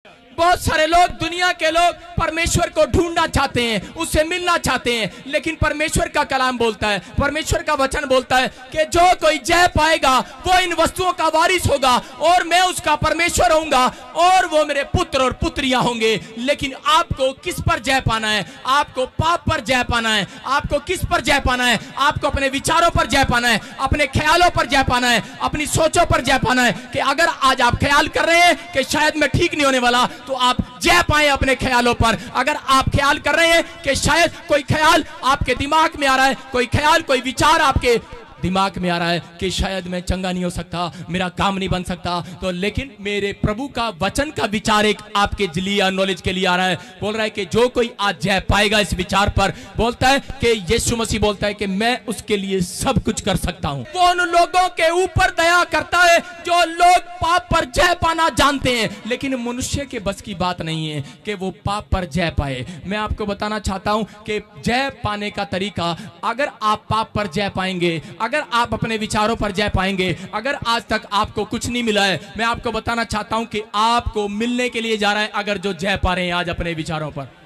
बहुत सारे लोग, दुनिया के लोग परमेश्वर को ढूंढना चाहते हैं, उससे मिलना चाहते हैं, लेकिन परमेश्वर का कलाम बोलता है, परमेश्वर का वचन बोलता है कि जो कोई जय पाएगा वो इन वस्तुओं का वारिस होगा और मैं उसका परमेश्वर होऊंगा और वो मेरे पुत्र और पुत्रियां होंगे। लेकिन आपको किस पर जय पाना है? आपको पाप पर जय पाना है। आपको किस पर जय पाना है? आपको अपने विचारों पर जय पाना है, अपने ख्यालों पर जय पाना है, अपनी सोचों पर जय पाना है। कि अगर आज आप ख्याल कर रहे हैं कि शायद मैं ठीक नहीं होने वाला, तो आप जय पाए अपने ख्यालों पर। अगर आप ख्याल कर रहे हैं कि शायद कोई ख्याल आपके दिमाग में आ रहा है, कोई ख्याल, कोई विचार आपके दिमाग में आ रहा है कि शायद मैं चंगा नहीं हो सकता, मेरा काम नहीं बन सकता, तो लेकिन मेरे प्रभु का वचन का विचार एक आपके लिए नॉलेज के लिए आ रहा है। बोल रहा है कि जो कोई आज जय पाएगा इस विचार पर, बोलता है कि यीशु मसीह बोलता है कि मैं उसके लिए सब कुछ कर सकता हूं। वो उन लोगों के ऊपर दया करता है जो लोग पाप पर जय पाना जानते हैं, लेकिन मनुष्य के बस की बात नहीं है कि वो पाप पर जय पाए। मैं आपको बताना चाहता हूं कि जय पाने का तरीका, अगर आप पाप पर जय पाएंगे, अगर आप अपने विचारों पर जय पाएंगे, अगर आज तक आपको कुछ नहीं मिला है, मैं आपको बताना चाहता हूं कि आपको मिलने के लिए जा रहा है। अगर जो जय पा रहे हैं आज अपने विचारों पर,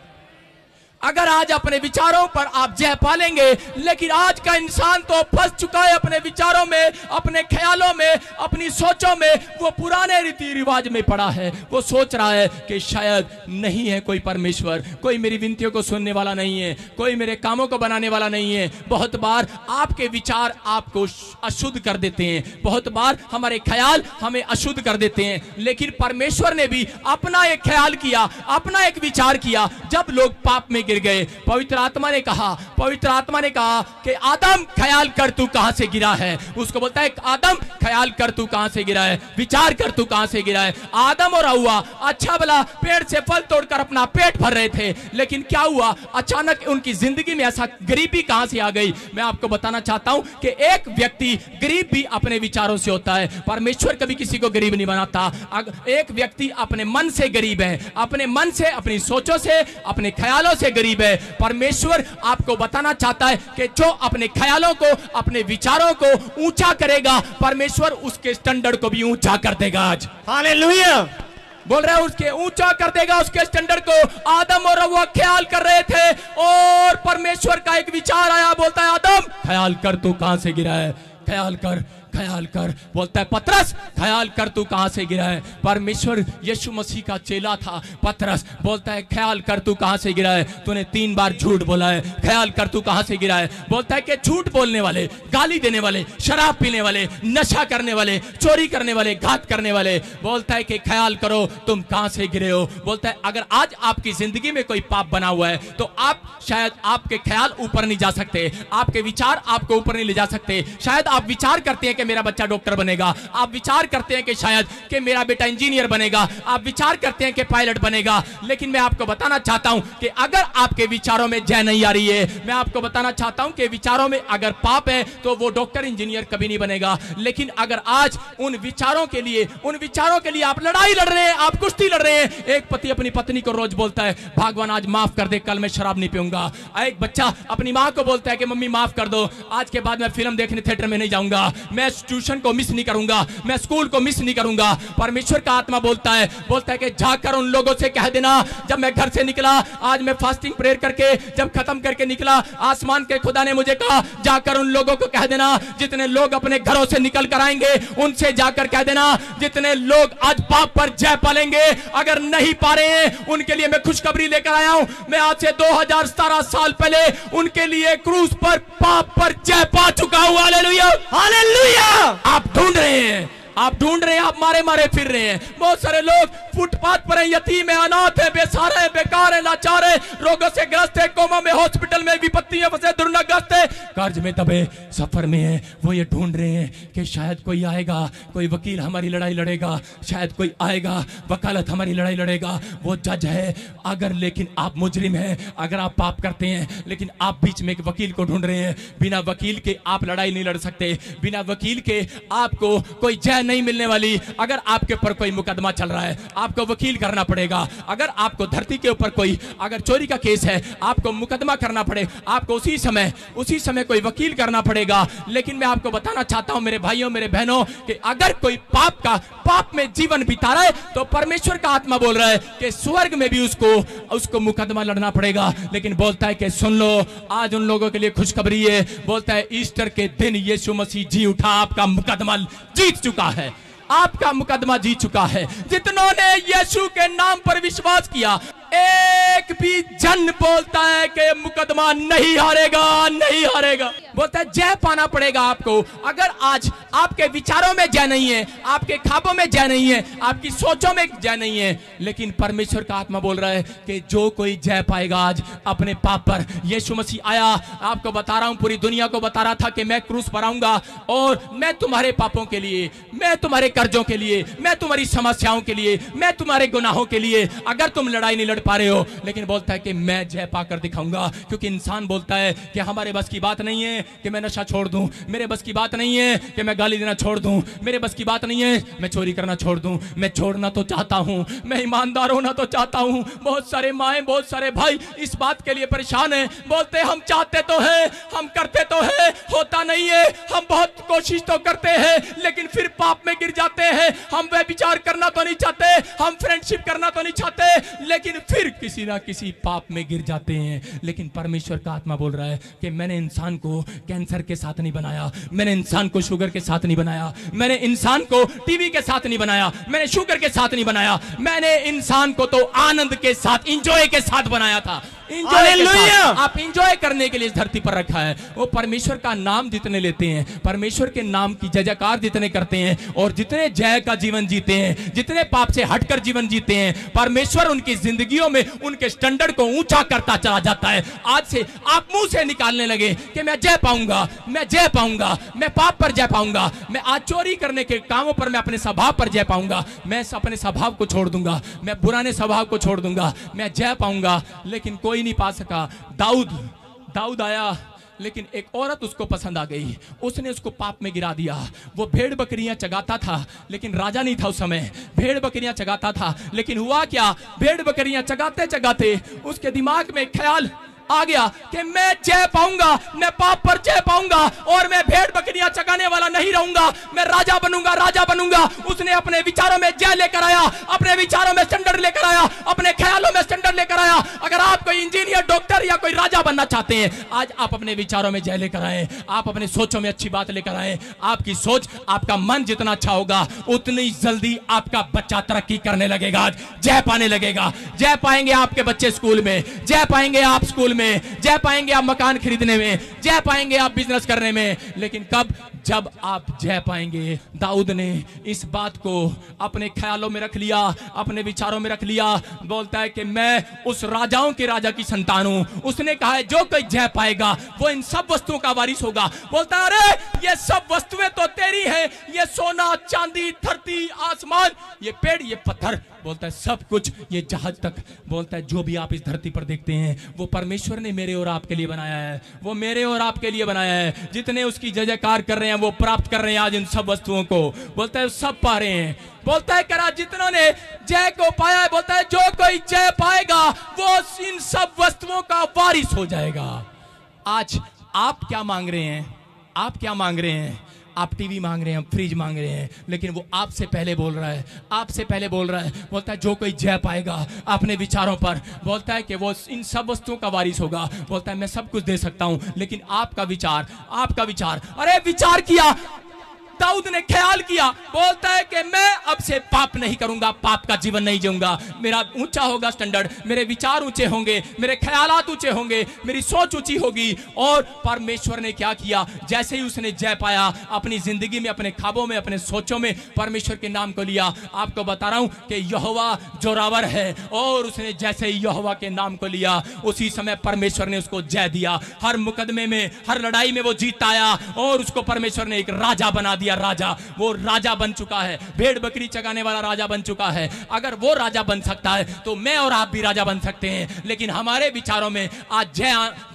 अगर आज अपने विचारों पर आप जय पालेंगे, लेकिन आज का इंसान तो फंस चुका है अपने विचारों में, अपने ख्यालों में, अपनी सोचों में। वो पुराने रीति रिवाज में पड़ा है। वो सोच रहा है कि शायद नहीं है कोई परमेश्वर, कोई मेरी विनतियों को सुनने वाला नहीं है, कोई मेरे कामों को बनाने वाला नहीं है। बहुत बार आपके विचार आपको अशुद्ध कर देते हैं, बहुत बार हमारे ख्याल हमें अशुद्ध कर देते हैं। लेकिन परमेश्वर ने भी अपना एक ख्याल किया, अपना एक विचार किया जब लोग पाप में गए। पवित्र आत्मा ने कहा कि आदम ख्याल कर तू कहां से गिरा है। उसको बोलता है आदम ख्याल कर तू कहां से गिरा है, विचार कर तू कहां से गिरा है। आदम और हव्वा अच्छा भला पेड़ से फल तोड़कर अपना पेट भर रहे थे, लेकिन क्या हुआ? अचानक उनकी जिंदगी में ऐसा गरीबी कहां से आ गई? मैं आपको बताना चाहता हूं कि एक व्यक्ति गरीब भी अपने विचारों से होता है। परमेश्वर कभी किसी को गरीब नहीं बनाता। एक व्यक्ति अपने मन से गरीब है, अपने मन से, अपनी सोचों से, अपने ख्यालों से गरीब है। परमेश्वर आपको बताना चाहता है कि जो अपने ख्यालों को, अपने विचारों को ऊंचा करेगा, परमेश्वर उसके स्टैंडर्ड को भी ऊंचा कर देगा। आज हालेलुया बोल रहे हैं, उसके ऊंचा कर देगा उसके स्टैंडर्ड को। आदम और हव्वा ख्याल कर रहे थे और परमेश्वर का एक विचार आया, बोलता है आदम ख्याल कर तू कहां से गिरा है, ख्याल कर, ख्याल कर। बोलता है पतरस ख्याल कर तू कहां से गिरा है। परमेश्वर यीशु मसीह का चेला था पतरस, बोलता है ख्याल कर तू कहां से गिरा है, तूने 3 बार झूठ बोला है, ख्याल कर तू कहां से गिरा है। बोलता है कि झूठ बोलने वाले, गाली देने वाले, शराब पीने वाले, नशा करने वाले, चोरी करने वाले, घात करने वाले, बोलता है कि ख्याल करो तुम कहां से गिरे हो। बोलता है अगर आज आपकी जिंदगी में कोई पाप बना हुआ है तो आप शायद, आपके ख्याल ऊपर नहीं जा सकते, आपके विचार आपको ऊपर नहीं ले जा सकते। शायद आप विचार करते हैं कि मेरा बच्चा डॉक्टर बनेगा, आप विचार करते हैं कि शायद कि मेरा बेटा इंजीनियर बनेगा, आप विचार करते हैं कि पायलट बनेगा, लेकिन मैं आपको बताना चाहता हूं कि अगर आपके विचारों में जय नहीं आ रही है, मैं आपको बताना चाहता हूं कि विचारों में अगर पाप है तो वो डॉक्टर इंजीनियर कभी नहीं बनेगा। लेकिन अगर आज उन विचारों के लिए आप लड़ाई लड़ रहे हैं, आप कुश्ती लड़ रहे हैं। एक पति अपनी पत्नी को रोज बोलता है भगवान आज माफ कर दे, कल मैं शराब नहीं पीऊंगा। एक बच्चा अपनी मां को बोलता है कि मम्मी माफ कर दो, आज के बाद मैं फिल्म देखने थिएटर में नहीं जाऊंगा, मैं ट्यूशन को मिस नहीं करूंगा, मैं स्कूल को मिस नहीं करूंगा। परमेश्वर का आत्मा बोलता है कि जाकर उन लोगों से कह देना, जब मैं घर से निकला, आज मैं फास्टिंग प्रेयर करके जब खत्म करके निकला, आसमान के खुदा ने मुझे कहा जाकर उन लोगों को कह देना, जितने लोग अपने घरों से निकल कर आएंगे उनसे जाकर कह देना, जितने लोग आज पाप पर जय पालेंगे, अगर नहीं पा रहे हैं उनके लिए मैं खुशखबरी लेकर आया हूं। मैं आज से 2017 साल पहले उनके लिए क्रूस पर पाप पर जय पा चुका हूं। Hallelujah hallelujah. आप ढूंढ रहे हैं, आप मारे फिर रहे हैं। बहुत सारे लोग फुटपाथ पर है, यतीम है, अनाथ है, बेसहारा है, बेकार है, लाचार है, रोगों से ग्रस्त है, कोमा में, हॉस्पिटल में, विपत्ति में फंसे, दुर्नग्रस्त है, कर्ज में दबे, सफर में है। वो ये ढूंढ रहे हैं कि शायद कोई आएगा, कोई वकील हमारी लड़ाई लड़ेगा, शायद कोई आएगा वकालत हमारी लड़ाई लड़ेगा, वो जज है। अगर लेकिन आप मुजरिम हैं, अगर आप पाप करते हैं, लेकिन आप बीच में एक वकील को ढूंढ रहे हैं। बिना वकील के आप लड़ाई नहीं लड़ सकते, बिना वकील के आपको कोई जय नहीं मिलने वाली। अगर आपके ऊपर कोई मुकदमा चल रहा है, आपको वकील करना पड़ेगा। अगर आपको धरती के ऊपर कोई अगर चोरी का केस है, आपको मुकदमा करना पड़े, आपको उसी समय कोई वकील करना पड़ेगा। लेकिन मैं आपको बताना चाहता हूं मेरे भाइयों मेरे बहनों कि अगर कोई पाप में जीवन बिता रहा है तो परमेश्वर का आत्मा बोल रहा है कि स्वर्ग में भी उसको मुकदमा लड़ना पड़ेगा। लेकिन बोलता है कि सुन लो, आज उन लोगों के लिए खुशखबरी है। बोलता है ईस्टर के दिन यीशु मसीह जी उठा, आपका मुकदमा जीत चुका है, आपका मुकदमा जीत चुका है। जितनों ने यीशु के नाम पर विश्वास किया, एक भी जन बोलता है कि मुकदमा नहीं हारेगा, नहीं हारेगा। बोलता है जय पाना पड़ेगा आपको। अगर आज आपके विचारों में जय नहीं है, आपके ख्वाबों में जय नहीं है, आपकी सोचों में जय नहीं है, लेकिन परमेश्वर का आत्मा बोल रहा है कि जो कोई जय पाएगा आज अपने पाप पर। यीशु मसीह आया, आपको बता रहा हूं, पूरी दुनिया को बता रहा था कि मैं क्रूस पर आऊंगा और मैं तुम्हारे पापों के लिए, मैं तुम्हारे कर्जों के लिए, मैं तुम्हारी समस्याओं के लिए, मैं तुम्हारे गुनाहों के लिए, अगर तुम लड़ाई नहीं लड़ पा रहे हो, लेकिन बोलता है कि मैं जय पाकर दिखाऊंगा। क्योंकि इंसान बोलता है कि हमारे बस की बात नहीं है कि मैं नशा छोड़ दूं, मेरे बस की बात नहीं है कि मैं गाली देना छोड़ दूं, मेरे बस की बात नहीं है मैं चोरी करना छोड़ दूं। मैं छोड़ना तो चाहता हूं, मैं ईमानदार होना तो चाहता हूं। बहुत सारे माएं, बहुत सारे भाई इस बात के लिए परेशान हैं। बोलते हम चाहते तो हैं, हम करते तो हैं, होता नहीं है। हम बहुत कोशिश तो करते हैं लेकिन फिर पाप में गिर जाते हैं। हम व्यभिचार करना तो नहीं चाहते, हम फ्रेंडशिप करना तो नहीं चाहते, लेकिन फिर किसी ना किसी पाप में गिर जाते हैं। लेकिन परमेश्वर का आत्मा बोल रहा है कि मैंने इंसान को कैंसर के साथ नहीं बनाया, मैंने इंसान को शुगर के साथ नहीं बनाया, मैंने इंसान को टीवी के साथ नहीं बनाया, मैंने शुगर के साथ नहीं बनाया, मैंने इंसान को तो आनंद के साथ, इंजॉय के साथ बनाया था। आप इंजॉय करने के लिए इस धरती पर रखा है। वो परमेश्वर का नाम जितने लेते हैं, परमेश्वर के नाम की जय जयकार जितने करते हैं और जितने जय का जीवन जीते हैं, जितने पाप से हटकर जीवन जीते हैं, परमेश्वर उनकी जिंदगियों में उनके स्टैंडर्ड को ऊंचा करता चला जाता है। आज से आप मुंह से निकालने लगे कि मैं जय पाऊंगा, मैं जय पाऊंगा, मैं पाप पर जय पाऊंगा, मैं आज चोरी करने के कामों पर, मैं अपने स्वभाव पर जय पाऊंगा, मैं अपने स्वभाव को छोड़ दूंगा, मैं पुराने स्वभाव को छोड़ दूंगा, मैं जय पाऊंगा। लेकिन कोई नहीं पा सका। दाऊद आया, लेकिन एक औरत उसको पसंद आ गई, उसने उसको पाप में गिरा दिया। वो भेड़ बकरियां चगाता था, लेकिन राजा नहीं था उस समय, भेड़ बकरियां चगाता था। लेकिन हुआ क्या, भेड़ बकरियां चगाते चगाते उसके दिमाग में ख्याल आ गया कि मैं जय पाऊंगा, मैं पाप पर जय पाऊंगा और मैं भेड़ बकरियां चगाने वाला नहीं रहूंगा, मैं राजा बनूंगा, राजा बनूंगा। उसने अपने विचारों में जय लेकर आया, अपने विचारों में स्टैंडर्ड लेकर आया, अपने ख्यालों में स्टैंडर्ड लेकर आया। अगर आप कोई इंजीनियर, डॉक्टर या कोई राजा बनना चाहते हैं, आज आप अपने विचारों में जय लेकर आए, आप अपने सोचों में अच्छी बात लेकर आए। आपकी सोच, आपका मन जितना अच्छा होगा उतनी जल्दी आपका बच्चा तरक्की करने लगेगा, जय पाने लगेगा। जय पाएंगे आपके बच्चे स्कूल में, जय पाएंगे आप स्कूल में, जय पाएंगे आप मकान खरीदने में, जय पाएंगे आप बिजनेस करने में। लेकिन कब, जब आप जय पाएंगे। दाऊद ने इस बात को अपने ख्यालों में रख लिया, अपने विचारों में रख लिया। बोलता है कि मैं उस राजाओं के राजा की संतान हूं। उसने कहा है जो कोई जय पाएगा वो इन सब वस्तुओं का वारिस होगा। बोलता है अरे ये सब वस्तुएं तो तेरी हैं, ये सोना चांदी, धरती, आसमान, ये पेड़, ये पत्थर, बोलता है सब कुछ, ये जहाज तक। बोलता है जो भी आप इस धरती पर देखते हैं वो परमेश्वर ने मेरे और आपके लिए बनाया है, वो मेरे और आपके लिए बनाया है। जितने उसकी जय जयकार कर रहे हैं वो प्राप्त कर रहे हैं आज इन सब वस्तुओं को। बोलता है सब पा रहे हैं। बोलता है करा जितनों ने जय को पाया है, बोलता है जो कोई जय पाएगा वो इन सब वस्तुओं का वारिस हो जाएगा। आज आप क्या मांग रहे हैं? आप क्या मांग रहे हैं? आप टीवी मांग रहे हैं, फ्रिज मांग रहे हैं, लेकिन वो आपसे पहले बोल रहा है, आपसे पहले बोल रहा है। बोलता है जो कोई जय पाएगा अपने विचारों पर, बोलता है कि वो इन सब वस्तुओं का वारिस होगा। बोलता है मैं सब कुछ दे सकता हूं, लेकिन आपका विचार, आपका विचार। अरे विचार किया, दाऊद ने ख्याल किया। बोलता है कि मैं अब से पाप नहीं करूंगा, पाप का जीवन नहीं जीऊंगा, मेरा ऊंचा होगा स्टैंडर्ड, मेरे विचार ऊंचे होंगे, मेरे ख्यालात ऊंचे होंगे, मेरी सोच ऊंची होगी। और परमेश्वर ने क्या किया, जैसे ही उसने जय पाया अपनी जिंदगी में, अपने ख्वाबों में, अपने सोचों में परमेश्वर के नाम को लिया। आपको बता रहा हूं कि यहोवा जोरावर है, और उसने जैसे ही यहोवा के नाम को लिया उसी समय परमेश्वर ने उसको जय दिया। हर मुकदमे में, हर लड़ाई में वो जीत आया और उसको परमेश्वर ने एक राजा बना दिया। दिया राजा, वो राजा बन चुका है, भेड़ बकरी चगाने वाला राजा बन चुका है। अगर वो राजा बन सकता है तो मैं और आप भी राजा बन सकते हैं। लेकिन हमारे विचारों में आज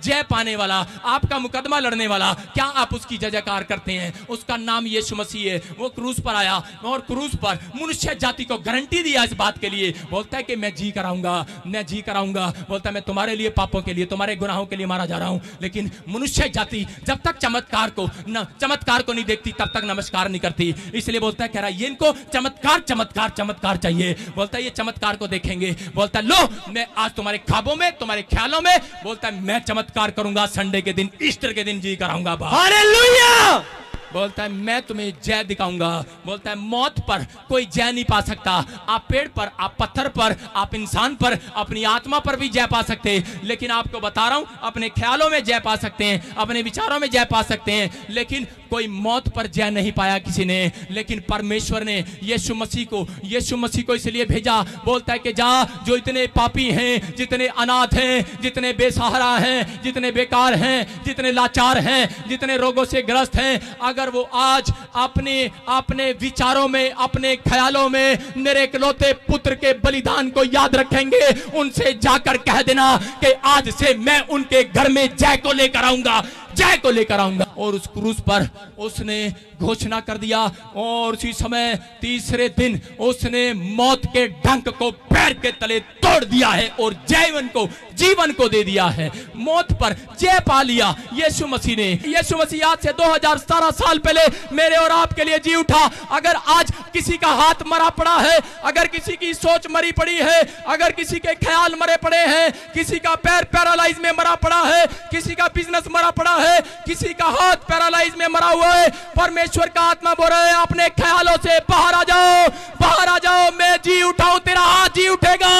जय पाने वाला, आपका मुकदमा लड़ने वाला, क्या आप उसकी जय जयकार करते हैं? उसका नाम यीशु मसीह है। वो क्रूस पर आया और क्रूस पर मनुष्य जाति को गारंटी दिया इस बात के लिए, बोलता है कि मैं जी कराऊंगा, मैं जी कराऊंगा। बोलता है मैं तुम्हारे लिए, पापों के लिए, तुम्हारे गुनाहों के लिए मारा जा रहा हूं। लेकिन मनुष्य जाति जब तक चमत्कार को नहीं देखती तब तक नमस्कार नहीं करती। इसलिए बोलता है, कह रहा है ये इनको चमत्कार चमत्कार चमत्कार चाहिए। बोलता है ये चमत्कार को देखेंगे। बोलता है लो मैं आज तुम्हारे ख्वाबों में, तुम्हारे ख्यालों में, बोलता है मैं चमत्कार करूंगा, संडे के दिन, ईस्टर के दिन जी कराऊंगा। हालेलुया। बोलता है मैं तुम्हें जय दिखाऊंगा। बोलता है मौत पर कोई जय नहीं पा सकता। आप पेड़ पर, आप पत्थर पर, आप इंसान पर, अपनी आत्मा पर भी जय पा सकते हैं। लेकिन आपको बता रहा हूं, अपने ख्यालों में जय पा सकते हैं, अपने विचारों में जय पा सकते हैं, लेकिन कोई मौत पर जय नहीं पाया किसी ने। लेकिन परमेश्वर ने यीशु मसीह को इसलिए भेजा। बोलता है कि जा, जो इतने पापी हैं, जितने अनाथ हैं, जितने बेसहारा हैं, जितने बेकार हैं, जितने लाचार हैं, जितने रोगों से ग्रस्त हैं, अगर वो आज अपने विचारों में, अपने ख्यालों में मेरे इकलौते पुत्र के बलिदान को याद रखेंगे, उनसे जाकर कह देना कि आज से मैं उनके घर में जय को लेकर आऊंगा, जय को लेकर आऊंगा। और उस क्रूस पर उसने घोषणा कर दिया और उसी समय तीसरे दिन उसने मौत के डंक को पैर के तले तोड़ दिया है और जीवन को दे दिया है। मौत पर जय पा लिया यीशु मसीह ने। यीशु मसीह आज से 2017 साल पहले मेरे और आपके लिए जी उठा। अगर आज किसी का हाथ मरा पड़ा है, अगर किसी की सोच मरी पड़ी है, अगर किसी के ख्याल मरे पड़े हैं, किसी का पैर पैरालाइज में मरा पड़ा है, किसी का बिजनेस मरा पड़ा है, किसी का हाथ पैरालाइज में मरा हुआ है, परमेश्वर का आत्मा बोल रहा है अपने ख्यालों से बाहर आ जाओ, बाहर आ जाओ, मैं जी उठाऊं, तेरा हाथ जी उठेगा।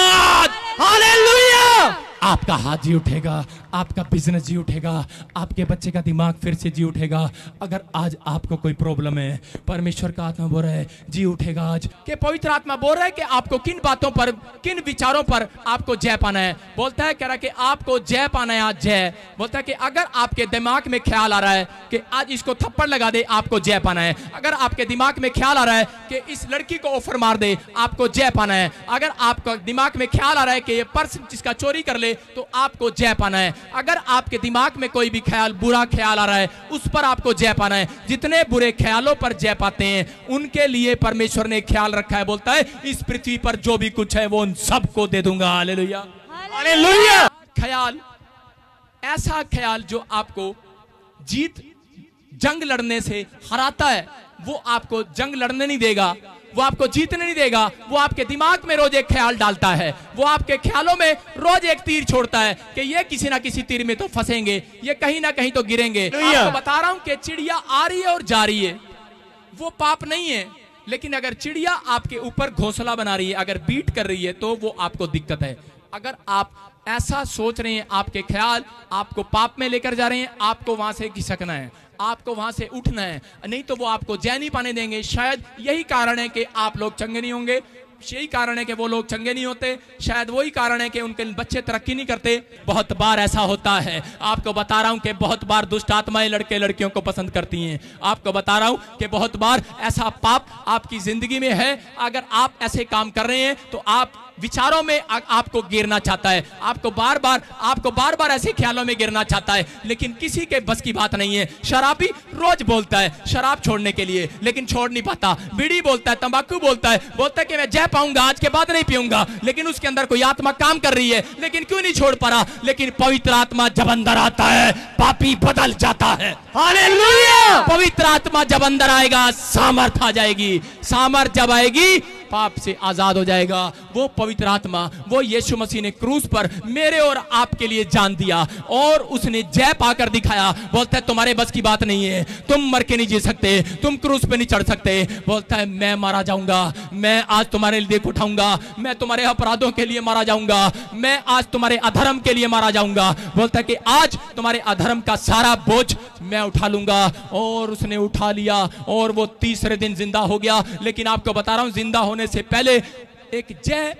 हालेलुया। आपका हाथ जी उठेगा, आपका बिजनेस जी उठेगा, आपके बच्चे का दिमाग फिर से जी उठेगा। अगर आज आपको कोई प्रॉब्लम है, परमेश्वर का आत्मा बोल रहा है जी उठेगा आज। के पवित्र आत्मा बोल रहा है कि आपको किन बातों पर, किन विचारों पर आपको जय पाना है। बोलता है, कह रहा है कि आपको जय पाना है आज जय। बोलता है कि अगर आपके दिमाग में ख्याल आ रहा है कि आज इसको थप्पड़ लगा दे, आपको जय पाना है। अगर आपके दिमाग में ख्याल आ रहा है कि इस लड़की को ऑफर मार दे, आपको जय पाना है। अगर आपका दिमाग में ख्याल आ रहा है कि ये पर्स जिसका चोरी कर ले तो आपको जय पाना है। अगर आपके दिमाग में कोई भी ख्याल, बुरा ख्याल आ रहा है, उस पर आपको जय पाना है। जितने बुरे ख्यालों पर जय पाते हैं उनके लिए परमेश्वर ने ख्याल रखा है। बोलता है इस पृथ्वी पर जो भी कुछ है वो उन सबको दे दूंगा। Hallelujah, hallelujah. ख्याल, ऐसा ख्याल जो आपको जंग लड़ने से हराता है, वो आपको जंग लड़ने नहीं देगा, वो आपको जीतने नहीं देगा। वो आपके दिमाग में रोज एक ख्याल डालता है, वो आपके ख्यालों में रोज एक तीर छोड़ता है कि ये किसी ना किसी तीर में तो फंसेंगे, ये कहीं ना कहीं तो गिरेंगे। आपको बता रहा हूं कि चिड़िया आ रही है और जा रही है, वो पाप नहीं है। लेकिन अगर चिड़िया आपके ऊपर घोंसला बना रही है, अगर बीट कर रही है, तो वो आपको दिक्कत है। अगर आप ऐसा सोच रहे हैं, आपके ख्याल आपको पाप में लेकर जा रहे हैं, आपको वहां से खिसकना है, आपको वहां से उठना है, नहीं तो वो आपको जय नहीं पाने देंगे। शायद यही कारण है कि आप लोग चंगे नहीं होंगे, यही कारण है कि वो लोग चंगे नहीं होते, शायद वही कारण है कि उनके बच्चे तरक्की नहीं करते। बहुत बार ऐसा होता है, आपको बता रहा हूं कि बहुत बार दुष्ट आत्माएं लड़के लड़कियों को पसंद करती हैं। आपको बता रहा हूं कि बहुत बार ऐसा पाप आपकी जिंदगी में है। अगर आप ऐसे काम कर रहे हैं तो आप विचारों में आपको गिरना चाहता है, आपको बार बार ऐसे ख्यालों में गिरना चाहता है, लेकिन किसी के बस की बात नहीं है। शराबी रोज बोलता है शराब छोड़ने के लिए, लेकिन छोड़ नहीं पाता। बीड़ी बोलता है, तंबाकू बोलता है कि मैं जय पाऊंगा, आज के बाद नहीं पीऊंगा, लेकिन उसके अंदर कोई आत्मा काम कर रही है, लेकिन क्यों नहीं छोड़ पा रहा? लेकिन पवित्र आत्मा जब अंदर आता है, पापी बदल जाता है। हालेलुया। पवित्र आत्मा जब अंदर आएगा, सामर्थ आ जाएगी, सामर्थ जब आएगी, पाप से आजाद हो जाएगा। वो पवित्र आत्मा, वो यीशु मसीह ने क्रूस पर मेरे और आपके लिए जान दिया और उसने जय पाकर दिखाया। बोलता है तुम्हारे बस की बात नहीं है, तुम मर के नहीं जी सकते, तुम क्रूस पे नहीं चढ़ सकते। बोलता है मैं मारा जाऊंगा, मैं आज तुम्हारे लिए उठाऊंगा, मैं तुम्हारे अपराधों के लिए मारा जाऊंगा, मैं आज तुम्हारे अधर्म के लिए मारा जाऊंगा। बोलता है कि आज तुम्हारे अधर्म का सारा बोझ मैं उठा लूंगा। और उसने उठा लिया और वो तीसरे दिन जिंदा हो गया। लेकिन आपको बता रहा हूं, जिंदा होने से पहले एक जय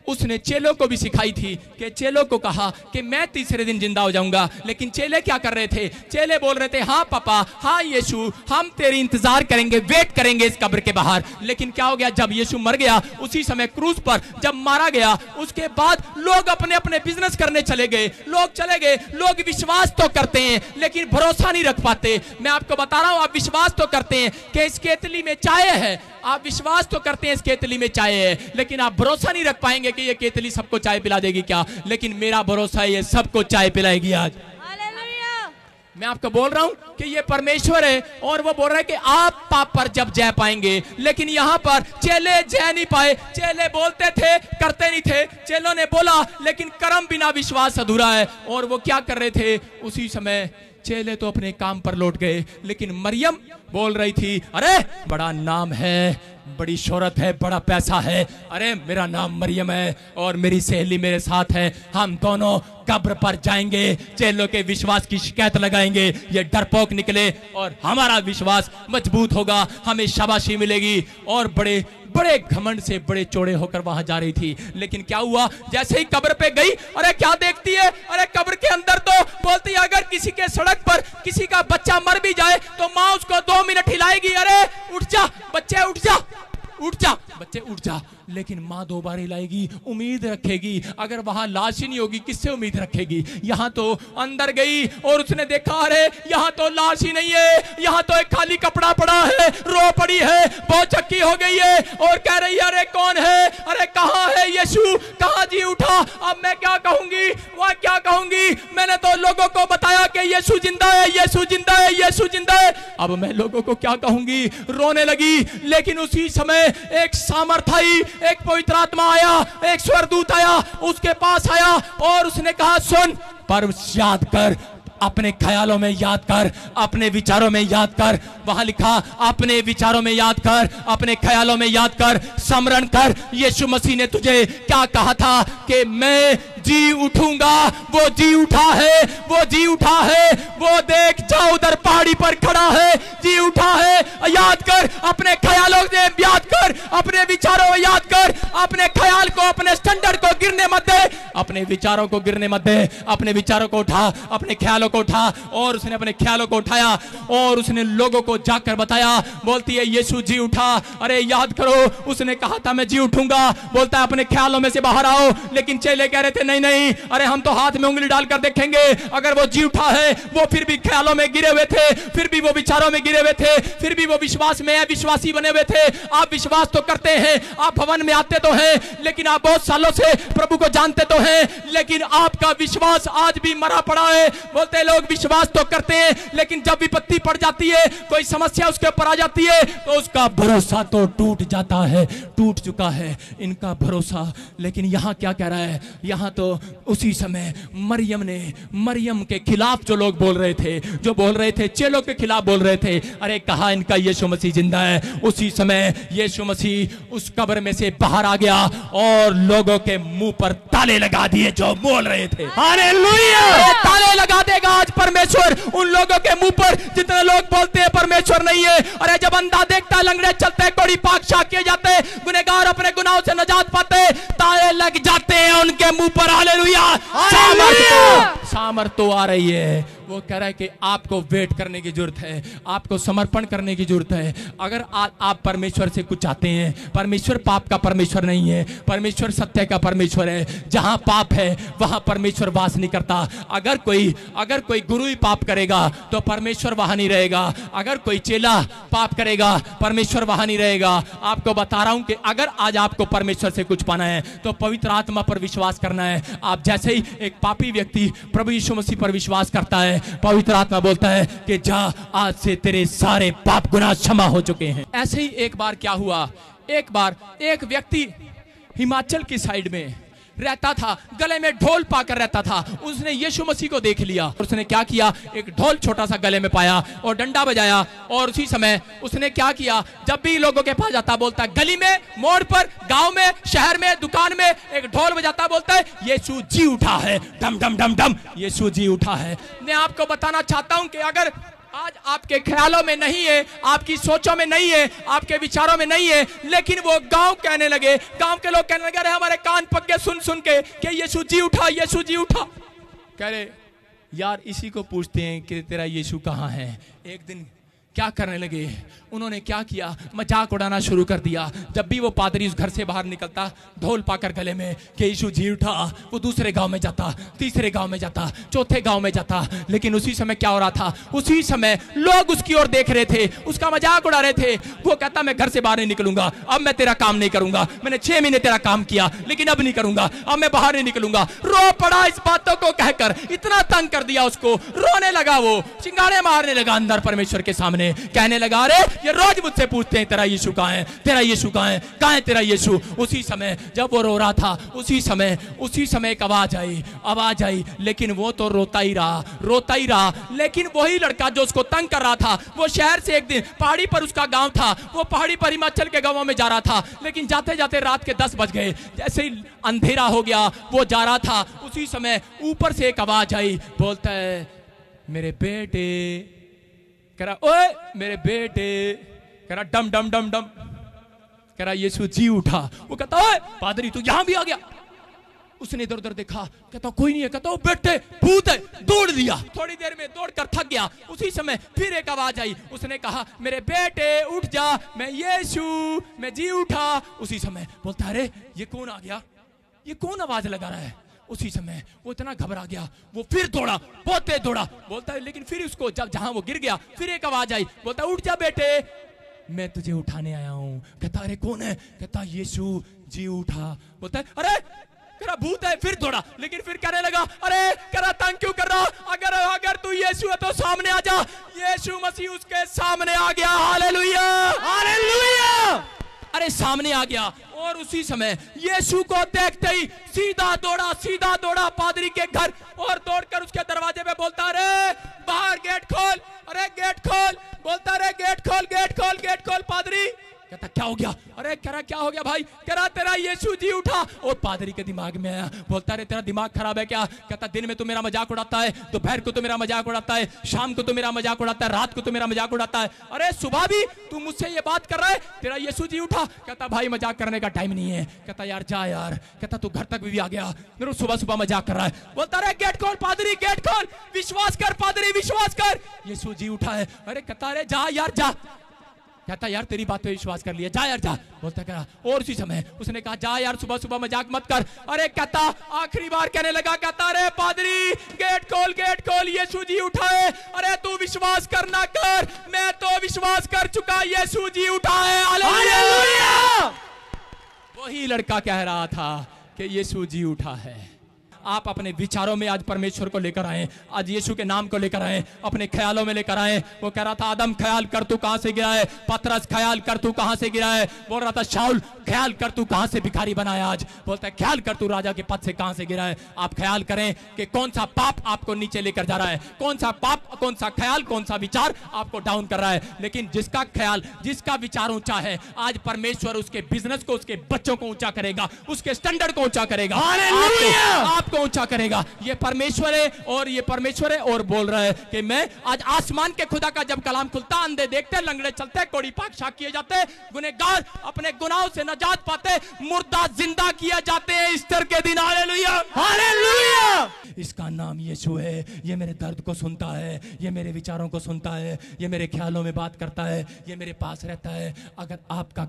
उसने चेलों को भी सिखाई थी कि चेलों को कहा कि मैं तीसरे दिन जिंदा हो जाऊंगा। लेकिन चेले क्या कर रहे थे? चेले बोल रहे थे हाँ पापा, हाँ यीशु, हम तेरी इंतजार करेंगे, वेट करेंगे इस कब्र के बाहर। लेकिन क्या हो गया? जब यीशु मर गया, उसी समय क्रूस पर जब मारा गया, उसके बाद लोग अपने अपने बिजनेस करने चले गए, लोग चले गए। लोग विश्वास तो करते हैं लेकिन भरोसा नहीं रख पाते। मैं आपको बता रहा हूं, आप विश्वास तो करते हैं कि इस केतली में चाय है, आप विश्वास तो करते हैं इस केतली में चाय है, लेकिन आप भरोसा नहीं रख पाएंगे कि ये केतली सबको चाय पिला देगी क्या। लेकिन मेरा भरोसा है ये सबको चाय पिलाएगी आज। मैं आपको बोल रहा हूं कि ये परमेश्वर है और वो बोल रहा है कि आप पाप पर जब जय पाएंगे। लेकिन यहां पर चेले जय नहीं पाए। चेले बोलते थे, करते नहीं थे। चेलों ने बोला लेकिन कर्म बिना विश्वास अधूरा है। और वो क्या कर रहे थे? उसी समय चेले तो अपने काम पर लौट गए, लेकिन मरियम बोल रही थी अरे बड़ा नाम है, बड़ी शोहरत है, बड़ा पैसा है, अरे मेरा नाम मरियम है और मेरी सहेली मेरे साथ है, हम दोनों कब्र पर जाएंगे, चेलों के विश्वास की शिकायत लगाएंगे, ये डरपोक निकले और हमारा विश्वास मजबूत होगा, हमें शाबाशी मिलेगी। और बड़े बड़े घमंड से बड़े चौड़े होकर वहां जा रही थी। लेकिन क्या हुआ? जैसे ही कब्र पे गई, अरे क्या देखती है? अरे कब्र के अंदर तो बोलती है अगर किसी के सड़क पर किसी का बच्चा मर भी जाए तो माँ उसको 2 मिनट हिलाएगी, अरे उठ जा बच्चे, उठ जा, उठ जा बच्चे, उठ जा। लेकिन माँ 2 बार हिलाएगी, उम्मीद रखेगी। अगर वहां लाश ही नहीं होगी किससे उम्मीद रखेगी? यहाँ तो अंदर गई और उसने देखा अरे यहाँ तो लाश ही नहीं है, यहाँ तो एक खाली कपड़ा पड़ा है, रो पड़ी है, बहुत चक्की हो गई है और कह रही है अरे कौन है? अरे कहाँ है यीशु? कहाँ जी उठा? अब मैं क्या कहूंगी, वह क्या कहूंगी? मैंने तो लोगों को बताया कि यीशु जिंदा है, यीशु जिंदा है, यीशु जिंदा है। अब मैं लोगों को क्या कहूंगी? रोने लगी। लेकिन उसी समय एक सामर्थ आई, एक पवित्र आत्मा आया, एक स्वर्गदूत आया, उसके पास आया और उसने कहा सुन, पर याद कर, अपने ख्यालों में याद कर, अपने विचारों में याद कर। वहां लिखा अपने विचारों में याद कर, अपने ख्यालों में याद कर, स्मरण कर यीशु मसीह ने तुझे क्या कहा था कि मैं जी उठूंगा। वो जी उठा है, वो जी उठा है, वो देख जा उधर पहाड़ी पर खड़ा है, जी उठा है। याद कर, अपने ख्यालों से याद कर, अपने विचारों में याद कर, अपने ख्याल को, अपने स्टैंडर्ड को गिरने मत दे, अपने विचारों को गिरने मत दे, अपने विचारों को उठा, अपने ख्यालों को उठा। और उसने अपने ख्यालों को उठाया और उसने लोगों को जाकर बताया। बोलती है यीशु जी उठा, अरे याद करो उसने कहा था मैं जी उठूंगा। बोलता है अपने ख्यालों में से बाहर आओ। लेकिन चेले कह रहे थे नहीं नहीं, अरे हम तो हाथ में उंगली डालकर देखेंगे, अगर वो जी उठा है। वो फिर भी ख्यालों में गिरे हुए थे, फिर भी वो विचारों में गिरे हुए थे, फिर भी वो विश्वास में विश्वासी बने हुए थे। आप विश्वास तो करते हैं, आप भवन में आते तो हैं, लेकिन आप बहुत सालों से प्रभु को जानते तो हैं, लेकिन आपका विश्वास आज भी मरा पड़ा है। बोलते लोग विश्वास तो करते हैं, लेकिन जब विपत्ति पड़ जाती है, कोई समस्या उसके ऊपर आ जाती है, तो उसका भरोसा तो टूट जाता है, टूट चुका है इनका भरोसा। लेकिन यहां क्या कह रहा है? यहां तो उसी समय मरियम के खिलाफ जो लोग बोल रहे थे, जो बोल रहे थे, चेलों के खिलाफ बोल रहे थे, अरे कहा इनका यीशु मसीह जिंदा है। उसी समय यीशु मसीह उस कब्र में से बाहर आ गया और लोगों के मुंह पर ताले लगा दिए जो बोल रहे थे। हालेलुया! ताले लगा देगा आज परमेश्वर उन लोगों के मुंह पर जितने लोग बोलते हैं परमेश्वर नहीं है। अरे जब अंधा देखता है, लंगड़े चलते हैं, कोड़ी पाक शाक किए जाते हैं, गुनहगार अपने गुनाहों से नजात पाते, ताले लग जाते हैं उनके मुंह पर। हालेलुया! सामर्थ तो आ रही है। वो कह रहा है कि आपको वेट करने की जरूरत है, आपको समर्पण करने की जरूरत है। अगर आप परमेश्वर से कुछ चाहते हैं, परमेश्वर पाप का परमेश्वर नहीं है, परमेश्वर सत्य का परमेश्वर है। जहां पाप है वहां परमेश्वर वास नहीं करता। अगर कोई गुरु ही पाप करेगा तो परमेश्वर वहां नहीं रहेगा। अगर कोई चेला पाप करेगा परमेश्वर वहां नहीं रहेगा। आपको बता रहा हूं कि अगर आज आपको परमेश्वर से कुछ पाना है तो पवित्र आत्मा पर विश्वास करना है। आप जैसे ही एक पापी व्यक्ति प्रभु यीशु मसीह पर विश्वास करता है, पवित्र आत्मा बोलता है कि जा, आज से तेरे सारे पाप गुनाह क्षमा हो चुके हैं। ऐसे ही एक बार क्या हुआ, एक बार एक व्यक्ति हिमाचल की साइड में रहता था, गले में ढोल पाकर रहता था। उसने यीशु मसीह को देख लिया और उसने क्या किया, एक ढोल छोटा सा गले में पाया और डंडा बजाया। और उसी समय उसने क्या किया, जब भी लोगों के पास जाता बोलता, गली में, मोड़ पर, गांव में, शहर में, दुकान में एक ढोल बजाता, बोलता है यीशु जी उठा है, डम डम डम डम, यीशु जी उठा है। मैं आपको बताना चाहता हूं कि अगर आज आपके ख्यालों में नहीं है, आपकी सोचों में नहीं है, आपके विचारों में नहीं है, लेकिन वो गांव कहने लगे, गांव के लोग कहने लगे, अरे हमारे कान पक गए सुन सुन के कि यीशु जी उठा, यीशु जी उठा। कह रहे यार इसी को पूछते हैं कि तेरा यीशु कहाँ है। एक दिन क्या करने लगे, उन्होंने क्या किया, मजाक उड़ाना शुरू कर दिया। जब भी वो पादरी उस घर से बाहर निकलता ढोल पाकर गले में कि यीशु जी उठा, वो दूसरे गांव में जाता, तीसरे गांव में जाता, चौथे गांव में जाता। लेकिन उसी समय क्या हो रहा था, उसी समय लोग उसकी ओर देख रहे थे, उसका मजाक उड़ा रहे थे। वो कहता मैं घर से बाहर नहीं निकलूंगा, अब मैं तेरा काम नहीं करूंगा, मैंने 6 महीने तेरा काम किया लेकिन अब नहीं करूंगा, अब मैं बाहर नहीं निकलूंगा। रो पड़ा इस बातों को कहकर, इतना तंग कर दिया उसको, रोने लगा, वो चिंगारे मारने लगा अंदर परमेश्वर के सामने, कहने लगा अरे ये रोज मुझसे पूछते हैं तेरा यीशु कहाँ है, तेरा यीशु कहाँ है, कहाँ है तेरा यीशु। उसी समय जब वो रो रहा था, उसी समय एक आवाज आई, लेकिन वो तो रोता ही रहा। लेकिन वही लड़का जो उसको तंग कर रहा था, वो शहर से एक दिन पहाड़ी पर उसका गांव था, वो पहाड़ी पर हिमाचल के गांवों में जा रहा था। लेकिन जाते जाते रात के 10 बज गए, जैसे ही अंधेरा हो गया वो जा रहा था, उसी समय ऊपर से एक आवाज आई, बोलता है मेरे बेटे, कह रहा ओए मेरे बेटे, कह रहा डम डम डम डम, कह रहा यीशु जी उठा। वो कहता ओए पादरी तू यहां भी आ गया। उसने इधर उधर देखा, कहता कोई नहीं है, कहता बेटे भूत है, दौड़ दिया। थोड़ी देर में दौड़कर थक गया। उसी समय फिर एक आवाज आई, उसने कहा मेरे बेटे उठ जा, मैं यीशु, मैं जी उठा। उसी समय बोलता अरे ये कौन आ गया, ये कौन आवाज लगा रहा है। उसी समय वो इतना घबरा गया, वो फिर दौड़ा, बहुत तेज दौड़ा। बोलता है लेकिन फिर उसको जब जहां वो गिर गया फिर एक आवाज आई, बोलता उठ जा बेटे, मैं तुझे उठाने आया हूं। कहता अरे कौन है, कहता यीशु जी उठा। बोलता है अरे तेरा भूत है। फिर दौड़ा, लेकिन फिर कहने लगा अरे करा तंग क्यों कर रहा, अगर तू यीशु है तो सामने आ जा। यीशु मसीह उसके सामने आ गया। Hallelujah hallelujah. अरे सामने आ गया और उसी समय यीशु को देखते ही सीधा दौड़ा पादरी के घर और दौड़कर उसके दरवाजे पे बोलता अरे बाहर गेट खोल, अरे गेट खोल। बोलता अरे गेट खोल पादरी। कहता क्या हो गया, अरे कह रहा क्या हो गया भाई, कह रहा तेरा यीशु जी उठा। और पादरी के दिमाग में आया, बोलता अरे तेरा दिमाग खराब है क्या। कहता दिन में तो मेरा मजाक उड़ाता है, दोपहर को तो मेरा मजाक उड़ाता है, शाम को तो मेरा मजाक उड़ाता है, रात को तो मेरा मजाक उड़ाता है, अरे सुबह भी तू मुझसे ये बात कर रहा है तेरा यीशु जी उठा। कहता भाई मजाक करने का टाइम नहीं है। कहता यार जा यार। कहता तू घर तक भी आ गया, मेरे सुबह मजाक कर रहा है। बोलता अरे गेट खोल पादरी, गेट खोल, विश्वास कर पादरी, विश्वास कर, यीशु जी उठा है। अरे कहता अरे जा यार जा। कहता यार तेरी बात पे विश्वास कर लिया, जा यार जा। बोलता क्या, और उसी समय उसने कहा जा यार सुबह मजाक मत कर। अरे कहता आखिरी बार कहने लगा, कहता अरे पादरी गेट खोल, यीशु जी उठा है। अरे तू विश्वास करना कर, मैं तो विश्वास कर चुका, यीशु जी उठा है। हालेलुया। वही लड़का कह रहा था कि यीशु जी उठा है। आप अपने विचारों में आज परमेश्वर को लेकर आए, आज यीशु के नाम को लेकर आए, अपने ख्यालों में लेकर आए। वो कह रहा था आदम ख्याल कर तू कहां से गिरा है, पतरस ख्याल कर तू कहां से गिरा है। बोल रहा था शाऊल ख्याल कर तू कहां से भिखारी बना है। आज बोलता है ख्याल कर तू राजा के पद से कहां से गिरा है। आप ख्याल करें कि कौन सा पाप आपको नीचे लेकर जा रहा है, कौन सा पाप, कौन सा ख्याल, कौन सा विचार आपको डाउन कर रहा है। लेकिन जिसका ख्याल, जिसका विचार ऊंचा है, आज परमेश्वर उसके बिजनेस को, उसके बच्चों को ऊंचा करेगा, उसके स्टैंडर्ड को ऊंचा करेगा, आपको ऊंचा करेगा। ये परमेश्वर है और बोल रहा है कि मैं आज आसमान के खुदा का जब कलाम खुलता, अंधे देखते, लंगड़े चलते, कोड़ी पाक शाक किए जाते, गुनहगार अपने गुनाहों से नजात पाते, मुर्दा जिंदा किया जाते हैं ईस्टर के दिन। Hallelujah hallelujah. इसका नाम यीशु है। ये मेरे दर्द को सुनता है, ये मेरे विचारों को सुनता है, ये मेरे ख्यालों में बात करता है, ये मेरे पास रहता है। अगर आपका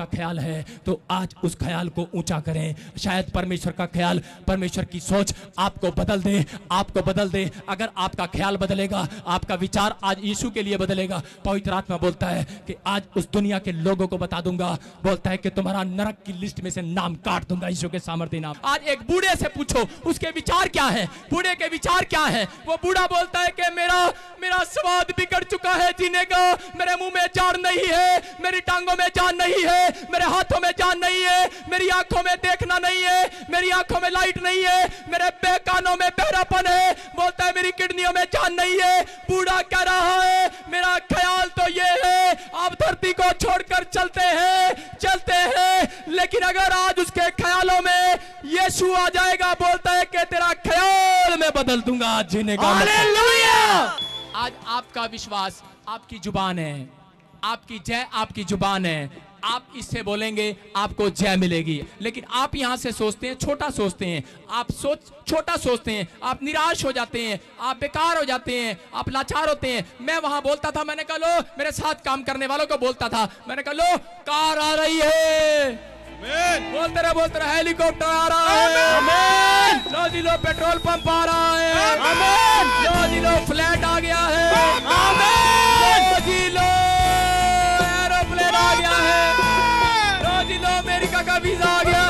ख्याल है तो आज उस ख्याल को ऊंचा करें। शायद परमेश्वर का ख्याल, परमेश्वर की सोच आपको बदल दे। अगर आपका ख्याल बदलेगा, आपका विचार आज यीशु के लिए बदलेगा। पवित्र आत्मा बोलता है कि आज उस दुनिया के लोगों को बता दूंगा, बोलता है कि तुम्हारा नरक की लिस्ट में से नाम काट दूंगा यीशु के सामर्थ्य नाम। आज एक बूढ़े से पूछो उसके विचार क्या है, बूढ़े के विचार क्या है। वो बूढ़ा बोलता है कि मेरा स्वाद बिगड़ चुका है जीने का, मेरे मुंह में जान नहीं है, मेरी टांगों में जान नहीं है, मेरे हाथों में जान नहीं है, मेरी आंखों में देखना नहीं है, मेरी आंखों में लाइट नहीं है, मेरे कानों में बहरापन है। बोलता है मेरी किडनियों में जान नहीं है। बूढ़ा कह रहा है मेरा ख्याल तो ये है, आप धरती को छोड़कर चलते हैं, लेकिन अगर आज उसके ख्यालों में यीशु आ जाएगा, बोलता है कि तेरा ख्याल मैं बदल दूंगा जीने का। हालेलुया। आज आपका विश्वास आपकी जुबान है, आपकी जय आपकी जुबान है। आप इससे बोलेंगे आपको जय मिलेगी। लेकिन आप यहां से सोचते हैं, छोटा सोचते हैं, आप छोटा सोचते हैं, आप निराश हो जाते हैं, आप बेकार हो जाते हैं, आप लाचार होते हैं। मैं वहां बोलता था, मैंने कहा लो, मेरे साथ काम करने वालों को बोलता था, मैंने कहा लो कार आ रही है, बोलते रहे हेलीकॉप्टर आ रहा है, लो जी लो पेट्रोल पंप आ रहा है, लो जी लो फ्लैट आ गया है, लो जी लो एरोप्लेन आ गया है, लो जी लो अमेरिका का वीजा आ गया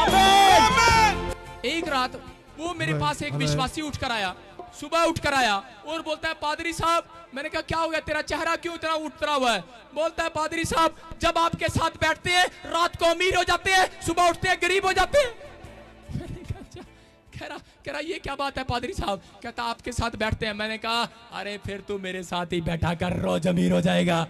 है। एक रात वो मेरे पास एक विश्वासी उठकर आया, सुबह उठकर आया और बोलता है पादरी साहब, मैंने कहा क्या हो गया, तेरा चेहरा क्यों इतना उतरा हुआ है? बोलता है पादरी साहब, जब आपके साथ बैठते हैं रात को अमीर हो जाते हैं, सुबह उठते हैं गरीब हो जाते हैं। मैंने कहा कह रहा ये क्या बात है पादरी साहब? कहता आपके साथ बैठते हैं। मैंने कहा अरे फिर तू मेरे साथ ही बैठा कर, रोज अमीर हो जाएगा।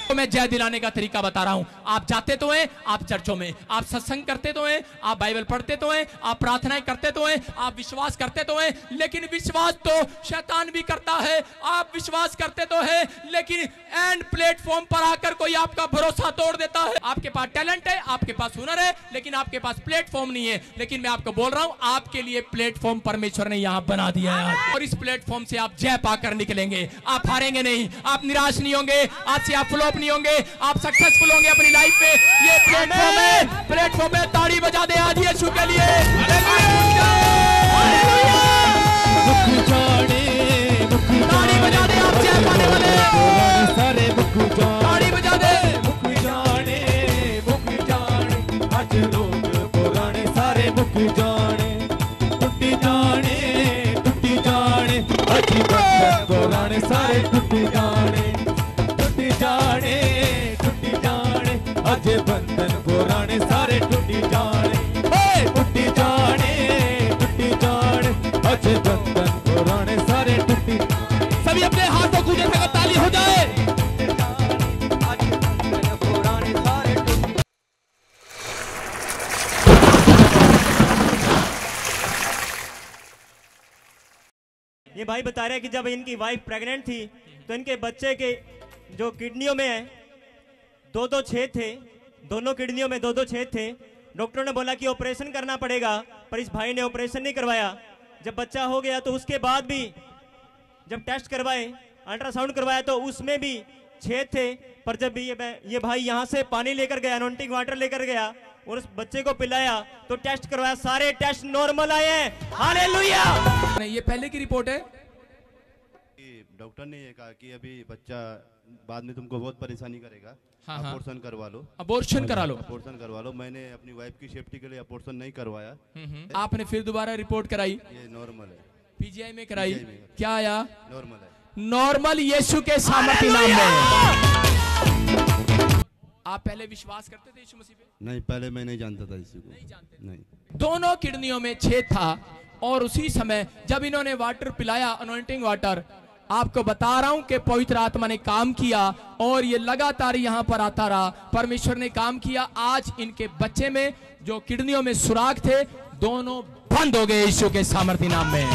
तो मैं जय दिलाने का तरीका बता रहा हूं। आप जाते तो हैं, आप चर्चों में, आप सत्संग करते तो हैं, आप बाइबल पढ़ते तो हैं, आप प्रार्थनाएं करते तो हैं, आप विश्वास करते तो हैं, लेकिन विश्वास तो शैतान भी करता है। आप विश्वास करते तो हैं, लेकिन एंड प्लेटफॉर्म पर आकर कोई आपका भरोसा तोड़ देता है। आपके पास टैलेंट है, आपके पास हुनर है, लेकिन आपके पास प्लेटफॉर्म नहीं है। लेकिन मैं आपको बोल रहा हूं, आपके लिए प्लेटफॉर्म परमेश्वर ने यहां बना दिया है, और इस प्लेटफॉर्म से आप जय पाकर निकलेंगे। आप हारेंगे नहीं, आप निराश नहीं होंगे, आज से आप फ्लॉप नहीं होंगे, आप सक्सेसफुल होंगे अपनी लाइफ में। ये प्लेटफॉर्म है, प्लेटफॉर्म है। ताड़ी बजा दे आज यीशु के लिए। ताड़ी बजा दे आप जय पाने वाले, ताड़ी बजा दे। आज लोग पुराने सारे मुक जाने, टूटी जाने, टूटी जाने, आज पुराने सारे टूटी जाने, टूटी जाने, टूटी जाने, अजय बंधन पुराने सारे टूटी जाने, टूटी जाने, टूटी जाने, अजय बंधन पुराने सारे टूटी। सभी अपने हाथों को जैसे ताली हो जाए। ये भाई बता रहे हैं कि जब इनकी वाइफ प्रेग्नेंट थी तो इनके बच्चे के जो किडनियों में है 2-2 छेद थे, दोनों किडनियों में 2-2 छेद थे। डॉक्टरों ने बोला कि ऑपरेशन करना पड़ेगा, पर इस भाई ने ऑपरेशन नहीं करवाया। जब बच्चा हो गया तो उसके बाद भी जब टेस्ट करवाए, अल्ट्रासाउंड करवाया, तो उसमें भी छेद थे। पर जब ये भाई यहाँ से पानी लेकर गया, अनॉइंटिंग वाटर लेकर गया और उस बच्चे को पिलाया तो टेस्ट करवाया, सारे टेस्ट नॉर्मल आए हैं। हालेलुया। ये पहले की रिपोर्ट है। डॉक्टर ने ये कहा कि अभी बच्चा बाद में तुमको बहुत परेशानी करेगा, अबॉर्शन करवा लो, अबॉर्शन करा लो, अबॉर्शन करवा लो। मैंने अपनी वाइफ की सेफ्टी के लिए अबॉर्शन नहीं करवाया। आपने फिर दोबारा रिपोर्ट कराई? ये नॉर्मल है, पीजीआई में कराई। PGI में। क्या आया? नॉर्मल है। नॉर्मल यीशु के सामर्थ्य नाम में। आप पहले विश्वास करते थे यीशु मसीह पे? नहीं, पहले मैं नहीं जानता था इसी को, नहीं जानते। नहीं। दोनों किडनियों में छेद था, और उसी समय जब इन्होंने वाटर पिलाया, अनॉइंटिंग वाटर, आपको बता रहा हूं कि पवित्र आत्मा ने काम किया और ये लगातार यहां पर आता रहा। परमेश्वर ने काम किया। आज इनके बच्चे में जो किडनियों में सुराख थे, दोनों बंद हो गए यीशु के सामर्थ्य नाम में।